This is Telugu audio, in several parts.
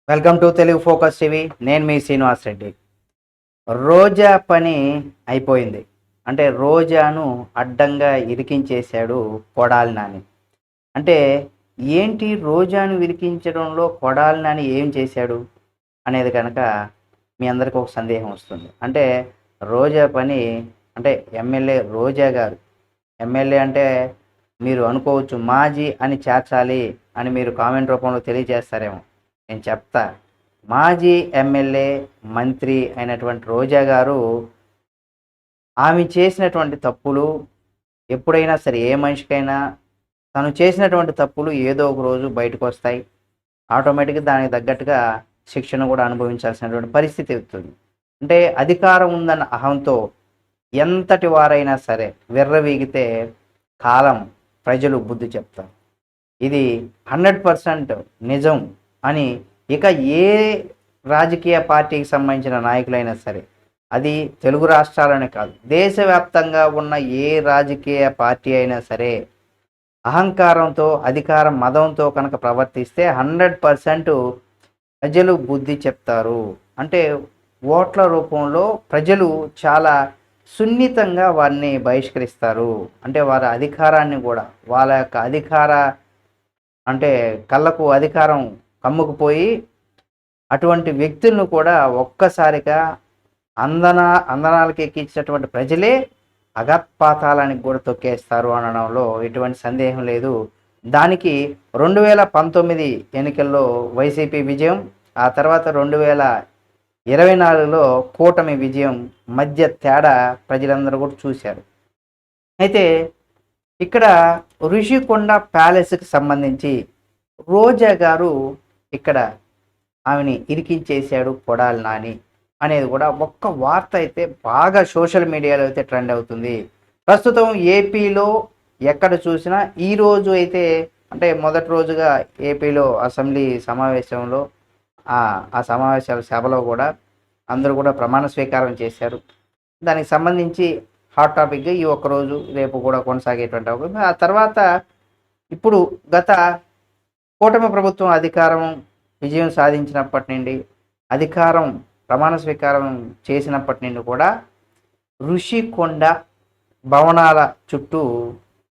Welcome to Telugu focus TV. నేను మీ శ్రీనివాస్ రెడ్డి. రోజా పని అయిపోయింది. అంటే రోజాను అడ్డంగా ఇరికించేశాడు కొడాలి నాని. అంటే ఏంటి రోజాను ఇరికించడంలో కొడాలి నాని ఏం చేశాడు అనేది కనుక మీ అందరికీ ఒక సందేహం వస్తుంది. అంటే రోజా పని అంటే ఎమ్మెల్యే రోజా గారు, ఎమ్మెల్యే అంటే మీరు అనుకోవచ్చు మాజీ అని చేర్చాలి అని మీరు కామెంట్ రూపంలో తెలియజేస్తారేమో. నేను చెప్తా. మాజీ ఎమ్మెల్యే, మంత్రి అయినటువంటి రోజా గారు ఆమె చేసినటువంటి తప్పులు ఎప్పుడైనా సరే ఏ మనిషికైనా తను చేసినటువంటి తప్పులు ఏదో ఒక రోజు బయటకొస్తాయి. ఆటోమేటిక్‌గా దానికి తగ్గట్టుగా శిక్షణ కూడా అనుభవించాల్సినటువంటి పరిస్థితి వస్తుంది. అంటే అధికారం ఉందన్న అహంతో ఎంతటి వారైనా సరే విర్రవీగితే కాలం, ప్రజలు బుద్ధి చెప్తారు. ఇది 100% నిజం అని ఇక ఏ రాజకీయ పార్టీకి సంబంధించిన నాయకులైనా సరే, అది తెలుగు రాష్ట్రాలనే కాదు, దేశవ్యాప్తంగా ఉన్న ఏ రాజకీయ పార్టీ అయినా సరే అహంకారంతో, అధికార మదంతో కనుక ప్రవర్తిస్తే 100% ప్రజలు బుద్ధి చెప్తారు. అంటే ఓట్ల రూపంలో ప్రజలు చాలా సున్నితంగా వారిని బహిష్కరిస్తారు. అంటే వారి అధికారాన్ని కూడా వాళ్ళ యొక్క అంటే కళ్ళకు అధికారం కమ్ముకుపోయి అటువంటి వ్యక్తులను కూడా ఒక్కసారిగా అందనాలకు ఎక్కించినటువంటి ప్రజలే అగపాతాలానికి కూడా తొక్కేస్తారు అనడంలో ఎటువంటి సందేహం లేదు. దానికి 2019 ఎన్నికల్లో వైసీపీ విజయం, ఆ తర్వాత 2024లో కూటమి విజయం మధ్య తేడా ప్రజలందరూ కూడా చూశారు. అయితే ఇక్కడ ఋషికొండ ప్యాలెస్కి సంబంధించి రోజా గారు ఇక్కడ ఆమెని ఇరికించేశాడు కొడాలి నాని అనేది కూడా ఒక్క వార్త అయితే బాగా సోషల్ మీడియాలో అయితే ట్రెండ్ అవుతుంది. ప్రస్తుతం ఏపీలో ఎక్కడ చూసినా ఈరోజు అయితే అంటే మొదటి రోజుగా ఏపీలో అసెంబ్లీ సమావేశంలో ఆ సమావేశాల సభలో కూడా అందరూ కూడా ప్రమాణ స్వీకారం చేశారు. దానికి సంబంధించి హాట్ టాపిక్గా ఈ ఒక్కరోజు రేపు కూడా కొనసాగేటువంటి అవకాశం. ఆ తర్వాత ఇప్పుడు గత కూటమి ప్రభుత్వం అధికారం విజయం సాధించినప్పటి నుండి అధికారం ప్రమాణ స్వీకారం చేసినప్పటి నుండి కూడా ఋషికొండ భవనాల చుట్టూ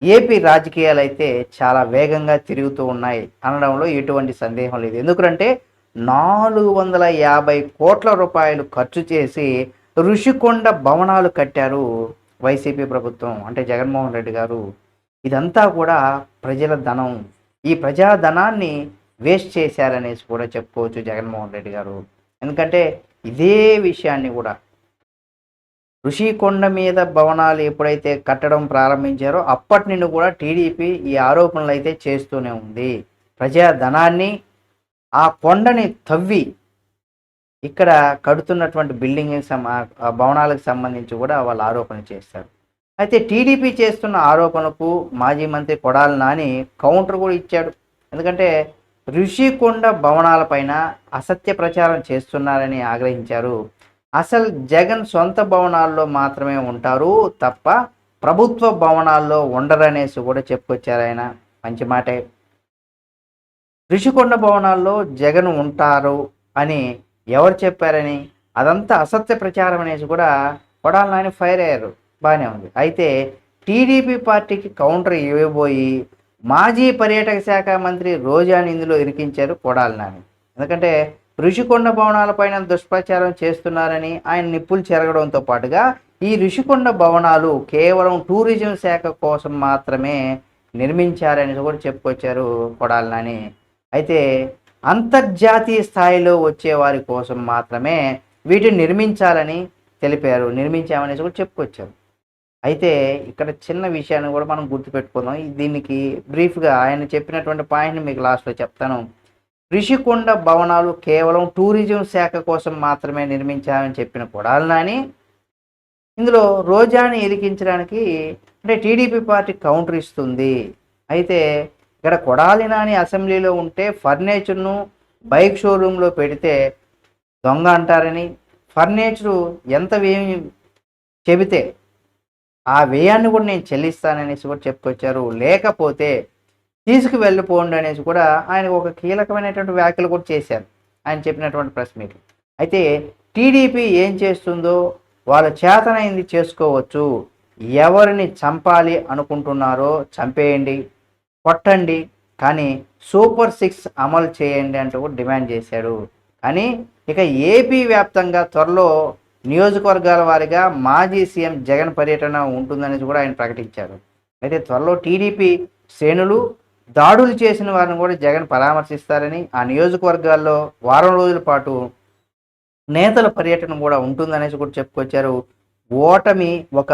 ఏపీ రాజకీయాలు అయితే చాలా వేగంగా తిరుగుతూ ఉన్నాయి అనడంలో ఎటువంటి సందేహం లేదు. ఎందుకంటే 450 కోట్ల రూపాయలు ఖర్చు చేసి ఋషికొండ భవనాలు కట్టారు వైసీపీ ప్రభుత్వం, అంటే జగన్మోహన్ రెడ్డి గారు. ఇదంతా కూడా ప్రజల ధనం. ఈ ప్రజాధనాన్ని వేస్ట్ చేశారనేసి కూడా చెప్పుకోవచ్చు జగన్మోహన్ రెడ్డి గారు. ఎందుకంటే ఇదే విషయాన్ని కూడా ఋషికొండ మీద భవనాలు ఎప్పుడైతే కట్టడం ప్రారంభించారో అప్పటి నుండి కూడా టీడీపీ ఈ ఆరోపణలు అయితే చేస్తూనే ఉంది. ప్రజాధనాన్ని ఆ కొండని తవ్వి ఇక్కడ కడుతున్నటువంటి భవనాలకు సంబంధించి కూడా వాళ్ళు ఆరోపణ చేస్తారు. అయితే టీడీపీ చేస్తున్న ఆరోపణలకు మాజీ మంత్రి కొడాలి నాని కౌంటర్ కూడా ఇచ్చాడు. ఎందుకంటే ఋషికొండ భవనాలపైన అసత్య ప్రచారం చేస్తున్నారని ఆగ్రహించారు. అసలు జగన్ సొంత భవనాల్లో మాత్రమే ఉంటారు తప్ప ప్రభుత్వ భవనాల్లో ఉండరనేసి కూడా చెప్పుకొచ్చారు ఆయన. మంచి మాటే. ఋషికొండ భవనాల్లో జగన్ ఉంటారు అని ఎవరు చెప్పారని, అదంతా అసత్య ప్రచారం అనేసి కూడా కొడాలి నాని ఫైర్ అయ్యారు. బాగానే ఉంది. అయితే టీడీపీ పార్టీకి కౌంటర్ ఇవ్వబోయి మాజీ పర్యాటక శాఖ మంత్రి రోజాని ఇందులో ఇరికించారు కొడాలి నాని. ఎందుకంటే ఋషికొండ భవనాలపైన దుష్ప్రచారం చేస్తున్నారని ఆయన నిప్పులు చెరగడంతో పాటుగా ఈ ఋషికొండ భవనాలు కేవలం టూరిజం శాఖ కోసం మాత్రమే నిర్మించారని కూడా చెప్పుకొచ్చారు కొడాలి నాని. అయితే అంతర్జాతీయ స్థాయిలో వచ్చే వారి కోసం మాత్రమే వీటిని నిర్మించాలని తెలిపారు, నిర్మించామనేసి కూడా చెప్పుకొచ్చారు. అయితే ఇక్కడ చిన్న విషయాన్ని కూడా మనం గుర్తుపెట్టుకుందాం. దీనికి బ్రీఫ్గా ఆయన చెప్పినటువంటి పాయింట్ని మీకు లాస్ట్లో చెప్తాను. ఋషికొండ భవనాలు కేవలం టూరిజం శాఖ కోసం మాత్రమే నిర్మించాలని చెప్పిన కొడాలి నాని ఇందులో రోజాని ఇరికించడానికి అంటే టీడీపీ పార్టీ కౌంటర్ ఇస్తుంది. అయితే ఇక్కడ కొడాలి నాని అసెంబ్లీలో ఉంటే ఫర్నిచర్ను బైక్ షోరూంలో పెడితే దొంగ అంటారని, ఫర్నిచరు ఎంత వ్యయం చెబితే ఆ వ్యయాన్ని కూడా నేను చెల్లిస్తాననేసి కూడా చెప్పుకొచ్చారు. లేకపోతే తీసుకు వెళ్ళిపోండి అనేసి కూడా ఆయన ఒక కీలకమైనటువంటి వ్యాఖ్యలు కూడా చేశారు. ఆయన చెప్పినటువంటి ప్రెస్ మీట్. అయితే టీడీపీ ఏం చేస్తుందో వాళ్ళ చేతనైంది చేసుకోవచ్చు. ఎవరిని చంపాలి అనుకుంటున్నారో చంపేయండి, కొట్టండి, కానీ సూపర్ 6 అమలు చేయండి అంటూ కూడా డిమాండ్ చేశాడు. కానీ ఇక ఏపీ వ్యాప్తంగా త్వరలో నియోజకవర్గాల వారీగా మాజీ సీఎం జగన్ పర్యటన ఉంటుందనేసి కూడా ఆయన ప్రకటించారు. అయితే త్వరలో టీడీపీ శ్రేణులు దాడులు చేసిన వారిని కూడా జగన్ పరామర్శిస్తారని, ఆ నియోజకవర్గాల్లో వారం రోజుల పాటు నేతల పర్యటన కూడా ఉంటుందనేసి కూడా చెప్పుకొచ్చారు. ఓటమి ఒక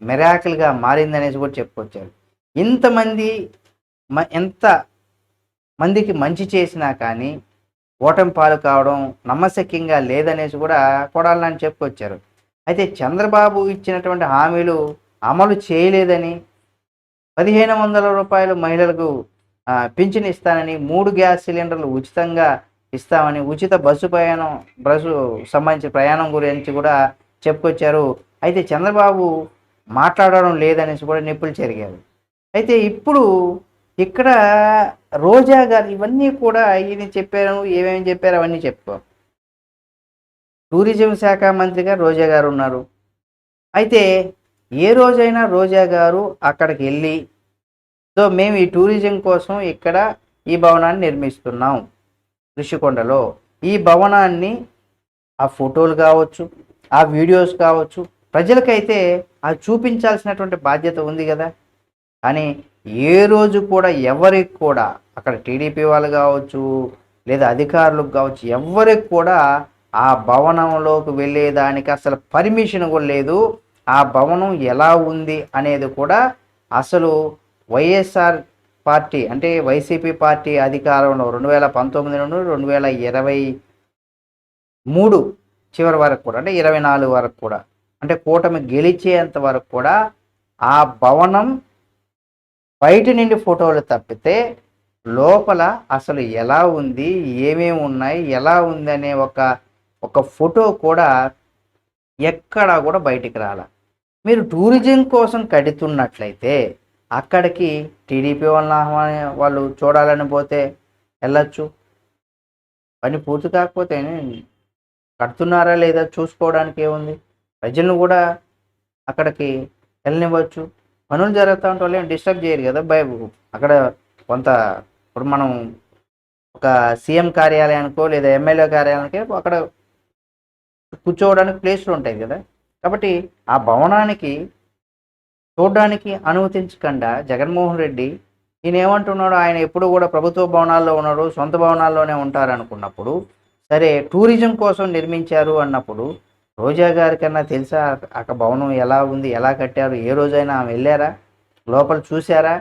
మిరాకిల్గా మారిందనేసి కూడా చెప్పుకొచ్చారు. ఇంతమంది ఎంత మందికి మంచి చేసినా కానీ ఓటమి పాలు కావడం నమ్మశక్యంగా లేదనేసి కూడా కొడాలి నాని చెప్పుకొచ్చారు. అయితే చంద్రబాబు ఇచ్చినటువంటి హామీలు అమలు చేయలేదని, 1500 రూపాయలు మహిళలకు పింఛన్ ఇస్తానని, 3 గ్యాస్ సిలిండర్లు ఉచితంగా ఇస్తామని, ఉచిత బస్సు సంబంధించిన ప్రయాణం గురించి కూడా చెప్పుకొచ్చారు. అయితే చంద్రబాబు మాట్లాడడం లేదనేసి కూడా నిప్పులు చెరిగారు. అయితే ఇప్పుడు ఇక్కడ రోజా గారు ఇవన్నీ కూడా ఇది చెప్పారు, ఏమేమి చెప్పారు అవన్నీ చెప్పుకో. టూరిజం శాఖ మంత్రిగా రోజా గారు ఉన్నారు. అయితే ఏ రోజైనా రోజా గారు అక్కడికి వెళ్ళి, సో మేము ఈ టూరిజం కోసం ఇక్కడ ఈ భవనాన్ని నిర్మిస్తున్నాం ఋషికొండలో, ఈ భవనాన్ని ఆ ఫోటోలు కావచ్చు, ఆ వీడియోస్ కావచ్చు, ప్రజలకైతే అది చూపించాల్సినటువంటి బాధ్యత ఉంది కదా. కానీ ఏ రోజు కూడా ఎవరికి కూడా అక్కడ టీడీపీ వాళ్ళు కావచ్చు, లేదా అధికారులకు కావచ్చు, ఎవరికి కూడా ఆ భవనంలోకి వెళ్ళేదానికి అసలు పర్మిషన్ కూడా లేదు. ఆ భవనం ఎలా ఉంది అనేది కూడా అసలు వైఎస్ఆర్ పార్టీ అంటే వైసీపీ పార్టీ అధికారంలో 2019 నుండి 2023 చివరి వరకు కూడా, అంటే 24 వరకు కూడా, అంటే కూటమి గెలిచేంత వరకు కూడా ఆ భవనం బయట నుండి ఫోటోలు తప్పితే లోపల అసలు ఎలా ఉంది, ఏమేమి ఉన్నాయి, ఎలా ఉంది అనే ఒక ఫోటో కూడా ఎక్కడా కూడా బయటికి రాల. మీరు టూరిజం కోసం కడుతున్నట్లయితే అక్కడికి టీడీపీ వాళ్ళు చూడాలని పోతే వెళ్ళచ్చు. పని పూర్తి కాకపోతే కడుతున్నారా లేదా చూసుకోవడానికి ఏముంది, ప్రజలను కూడా అక్కడికి వెళ్ళనివ్వచ్చు. పనులు జరుగుతూ ఉంటే వాళ్ళు ఏం డిస్టర్బ్ చేయరు కదా. అక్కడ కొంత ఇప్పుడు మనం ఒక సీఎం కార్యాలయానికో లేదా ఎమ్మెల్యే కార్యాలయానికో అక్కడ కూర్చోవడానికి ప్లేస్లు ఉంటాయి కదా. కాబట్టి ఆ భవనానికి చూడడానికి అనుమతించకుండా జగన్మోహన్ రెడ్డి ఈయన ఏమంటున్నాడు, ఆయన ఎప్పుడు కూడా ప్రభుత్వ భవనాల్లో ఉన్నాడు, సొంత భవనాల్లోనే ఉంటారనుకున్నప్పుడు, సరే టూరిజం కోసం నిర్మించారు అన్నప్పుడు రోజా గారి కన్నా తెలుసా ఆ భవనం ఎలా ఉంది, ఎలా కట్టారు? ఏ రోజైనా ఆమె వెళ్ళారా, లోపల చూసారా?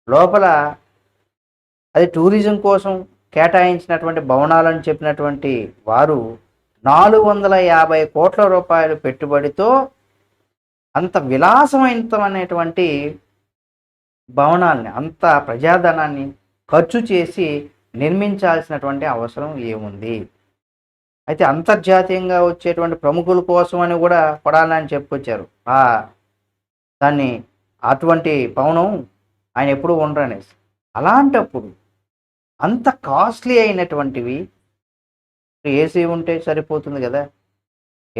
లోపల అది టూరిజం కోసం కేటాయించినటువంటి భవనాలని చెప్పినటువంటి వారు 450 కోట్ల రూపాయలు పెట్టుబడితో అంత విలాసమైనటువంటి భవనాల్ని, అంత ప్రజాధనాన్ని ఖర్చు చేసి నిర్మించాల్సినటువంటి అవసరం ఏముంది? అయితే అంతర్జాతీయంగా వచ్చేటువంటి ప్రముఖుల కోసం అని కూడా పడాలని చెప్పుకొచ్చారు. దాన్ని అటువంటి భవనం ఆయన ఎప్పుడు ఉండరనేసి. అలాంటప్పుడు అంత కాస్ట్లీ అయినటువంటివి ఏసీ ఉంటే సరిపోతుంది కదా,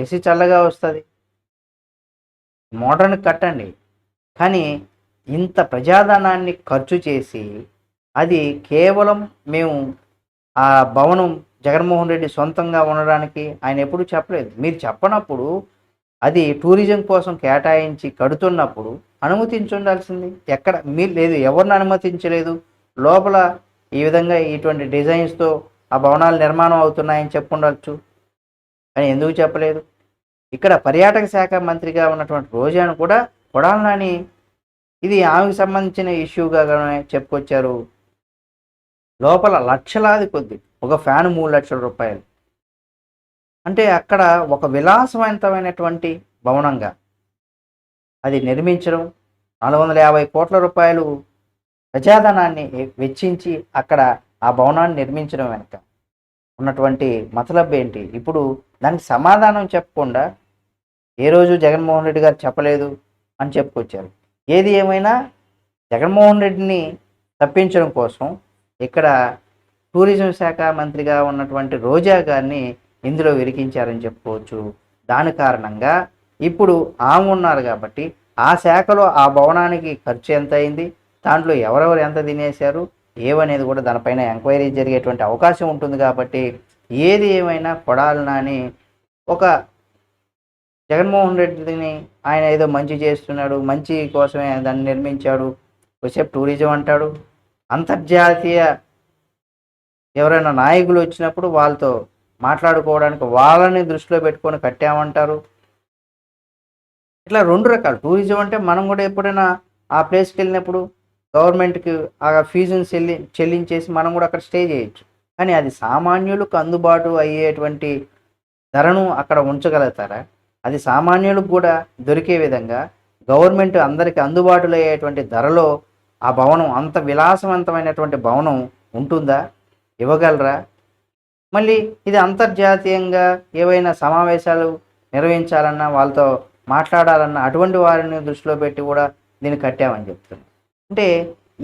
ఏసీ చల్లగా వస్తుంది, మోడర్న్ కట్టండి. కానీ ఇంత ప్రజాధనాన్ని ఖర్చు చేసి అది కేవలం మేము ఆ భవనం జగన్మోహన్ రెడ్డి సొంతంగా ఉండడానికి ఆయన ఎప్పుడు చెప్పలేదు. మీరు చెప్పనప్పుడు అది టూరిజం కోసం కేటాయించి కడుతున్నప్పుడు అనుమతించుండాల్సింది. ఎక్కడ మీరు లేదు, ఎవరిని అనుమతించలేదు. లోపల ఈ విధంగా ఇటువంటి డిజైన్స్తో ఆ భవనాలు నిర్మాణం అవుతున్నాయని చెప్పుండొచ్చు, కానీ ఎందుకు చెప్పలేదు? ఇక్కడ పర్యాటక శాఖ మంత్రిగా ఉన్నటువంటి రోజాను కూడా కొడాలి నాని ఇది ఆమెకు సంబంధించిన ఇష్యూగా చెప్పుకొచ్చారు. లోపల లక్షలాది కొద్ది, ఒక ఫ్యాన్ 3 లక్షల రూపాయలు, అంటే అక్కడ ఒక విలాసవంతమైనటువంటి భవనంగా అది నిర్మించడం, 450 కోట్ల రూపాయలు ప్రజాధనాన్ని వెచ్చించి అక్కడ ఆ భవనాన్ని నిర్మించడం వెనక ఉన్నటువంటి మతలబ్ ఏంటి? ఇప్పుడు దానికి సమాధానం చెప్పకుండా ఏ రోజు జగన్మోహన్ రెడ్డి గారు చెప్పలేదు అని చెప్పుకొచ్చారు. ఏది ఏమైనా జగన్మోహన్ రెడ్డిని తప్పించడం కోసం ఇక్కడ టూరిజం శాఖ మంత్రిగా ఉన్నటువంటి రోజా గారిని ఇందులో ఇరికించారని చెప్పుకోవచ్చు. దాని కారణంగా ఇప్పుడు ఆమె ఉన్నారు కాబట్టి ఆ శాఖలో ఆ భవనానికి ఖర్చు ఎంత అయింది, దాంట్లో ఎవరెవరు ఎంత తినేశారు ఏవనేది కూడా దానిపైన ఎంక్వైరీ జరిగేటువంటి అవకాశం ఉంటుంది. కాబట్టి ఏది ఏమైనా కొడాలి నాని ఒక జగన్మోహన్ రెడ్డిని ఆయన ఏదో మంచి చేస్తున్నాడు, మంచి కోసమే దాన్ని నిర్మించాడు, కొద్దిసేపు టూరిజం అంటాడు, అంతర్జాతీయ ఎవరైనా నాయకులు వచ్చినప్పుడు వాళ్ళతో మాట్లాడుకోవడానికి వాళ్ళని దృష్టిలో పెట్టుకొని కట్టామంటారు. ఇట్లా రెండు రకాలు. టూరిజం అంటే మనం కూడా ఎప్పుడైనా ఆ ప్లేస్కి వెళ్ళినప్పుడు గవర్నమెంట్కి ఆ ఫీజుని చెల్లించేసి మనం కూడా అక్కడ స్టే చేయొచ్చు. కానీ అది సామాన్యులకు అందుబాటు అయ్యేటువంటి ధరను అక్కడ ఉంచగలుగుతారా? అది సామాన్యులకు కూడా దొరికే విధంగా గవర్నమెంట్ అందరికీ అందుబాటులో అయ్యేటువంటి ధరలో ఆ భవనం, అంత విలాసవంతమైనటువంటి భవనం ఉంటుందా? ఇవ్వగలరా? మళ్ళీ ఇది అంతర్జాతీయంగా ఏవైనా సమావేశాలు నిర్వహించాలన్నా, వాళ్ళతో మాట్లాడాలన్నా అటువంటి వారిని దృష్టిలో పెట్టి కూడా దీన్ని కట్టామని చెప్తున్నాను. అంటే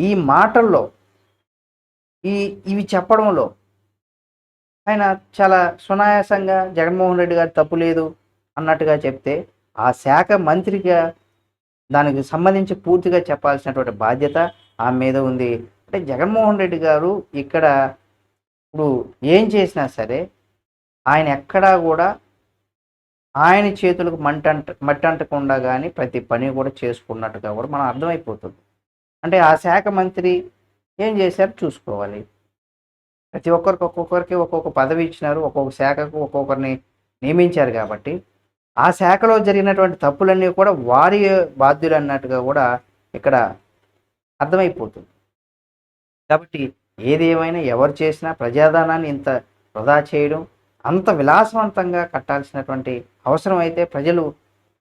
ఈ మాటల్లో ఇవి చెప్పడంలో ఆయన చాలా సునాయాసంగా జగన్మోహన్ రెడ్డి గారు తప్పు లేదు అన్నట్టుగా చెప్తే, ఆ శాఖ మంత్రిగా దానికి సంబంధించి పూర్తిగా చెప్పాల్సినటువంటి బాధ్యత ఆమె మీద ఉంది. అంటే జగన్మోహన్ రెడ్డి గారు ఇక్కడ ఇప్పుడు ఏం చేసినా సరే ఆయన ఎక్కడా కూడా ఆయన చేతులకు మట్టి అంటకుండా కానీ ప్రతి పని కూడా చేసుకున్నట్టుగా కూడా మనం అర్థమైపోతుంది. అంటే ఆ శాఖ మంత్రి ఏం చేశారు చూసుకోవాలి. ప్రతి ఒక్కొక్కరికి ఒక్కొక్క పదవి ఇచ్చినారు, ఒక్కొక్క శాఖకు ఒక్కొక్కరిని నియమించారు. కాబట్టి ఆ శాఖలో జరిగినటువంటి తప్పులన్నీ కూడా వారి బాధ్యులు అన్నట్టుగా కూడా ఇక్కడ అర్థమైపోతుంది. కాబట్టి ఏది ఏమైనా ఎవరు చేసినా ప్రజాధనాన్ని ఇంత వృధా చేయడం, అంత విలాసవంతంగా కట్టాల్సినటువంటి అవసరం అయితే ప్రజలు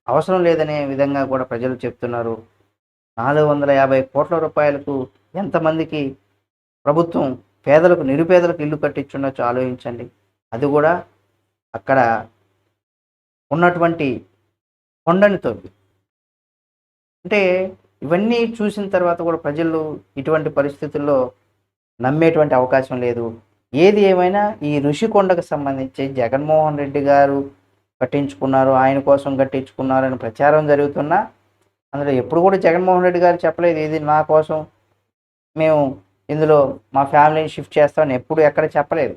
అవసరం లేదనే విధంగా కూడా ప్రజలు చెప్తున్నారు. 450 కోట్ల రూపాయలకు ఎంతమందికి ప్రభుత్వం పేదలకు, నిరుపేదలకు ఇల్లు కట్టించుండొచ్చు ఆలోచించండి. అది కూడా అక్కడ ఉన్నటువంటి కొండని తవ్వి. అంటే ఇవన్నీ చూసిన తర్వాత కూడా ప్రజలు ఇటువంటి పరిస్థితుల్లో నమ్మేటువంటి అవకాశం లేదు. ఏది ఏమైనా ఈ ఋషికొండకు సంబంధించి జగన్మోహన్ రెడ్డి గారు కట్టించుకున్నారు, ఆయన కోసం కట్టించుకున్నారని ప్రచారం జరుగుతున్నా అందులో ఎప్పుడు కూడా జగన్మోహన్ రెడ్డి గారు చెప్పలేదు ఇది నా కోసం, మేము ఇందులో మా ఫ్యామిలీని షిఫ్ట్ చేస్తామని ఎప్పుడు ఎక్కడ చెప్పలేదు.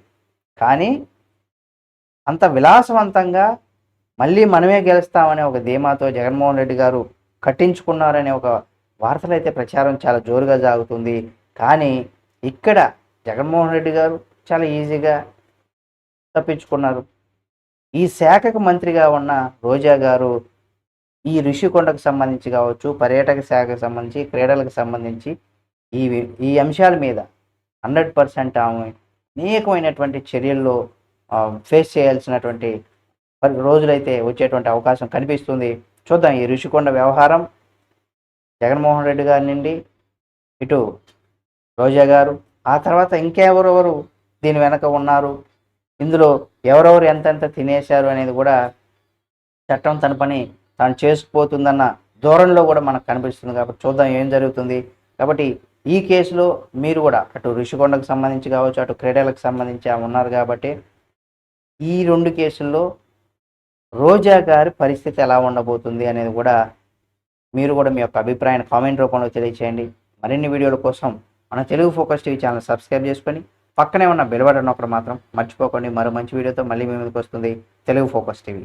కానీ అంత విలాసవంతంగా మళ్ళీ మనమే గెలుస్తామనే ఒక ధీమాతో జగన్మోహన్ రెడ్డి గారు కట్టించుకున్నారనే ఒక వార్తలు అయితే ప్రచారం చాలా జోరుగా సాగుతుంది. కానీ ఇక్కడ జగన్మోహన్ రెడ్డి గారు చాలా ఈజీగా తప్పించుకున్నారు. ఈ శాఖకు మంత్రిగా ఉన్న రోజా గారు ఈ ఋషికొండకు సంబంధించి కావచ్చు, పర్యాటక శాఖకు సంబంధించి, క్రీడలకు సంబంధించి ఈ అంశాల మీద 100% ఆమె అనేకమైనటువంటి చర్యల్లో ఫేస్ చేయాల్సినటువంటి రోజులైతే వచ్చేటువంటి అవకాశం కనిపిస్తుంది. చూద్దాం ఈ ఋషికొండ వ్యవహారం జగన్మోహన్ రెడ్డి గారి నుండి ఇటు రోజా గారు, ఆ తర్వాత ఇంకెవరెవరు దీని వెనక ఉన్నారు, ఇందులో ఎవరెవరు ఎంతెంత తినేశారు అనేది కూడా చట్టం తన పని తాను చేసుకుపోతుందన్న ధోరణిలో కూడా మనకు కనిపిస్తుంది. కాబట్టి చూద్దాం ఏం జరుగుతుంది. కాబట్టి ఈ కేసులో మీరు కూడా అటు ఋషికొండకు సంబంధించి కావచ్చు, అటు క్రీడలకు సంబంధించి ఉన్నారు. కాబట్టి ఈ రెండు కేసుల్లో రోజా గారి పరిస్థితి ఎలా ఉండబోతుంది అనేది కూడా మీరు కూడా మీ యొక్క అభిప్రాయాన్ని కామెంట్ రూపంలో తెలియచేయండి. మరిన్ని వీడియోల కోసం మన Telugu focus TV channel subscribe చేసుకొని పక్కనే ఉన్న బెల్ బటన్ ఒకటి మాత్రం మర్చిపోకండి. మరో మంచి వీడియోతో మళ్ళీ మీ ముందుకు వస్తుంది తెలుగు ఫోకస్ టీవీ.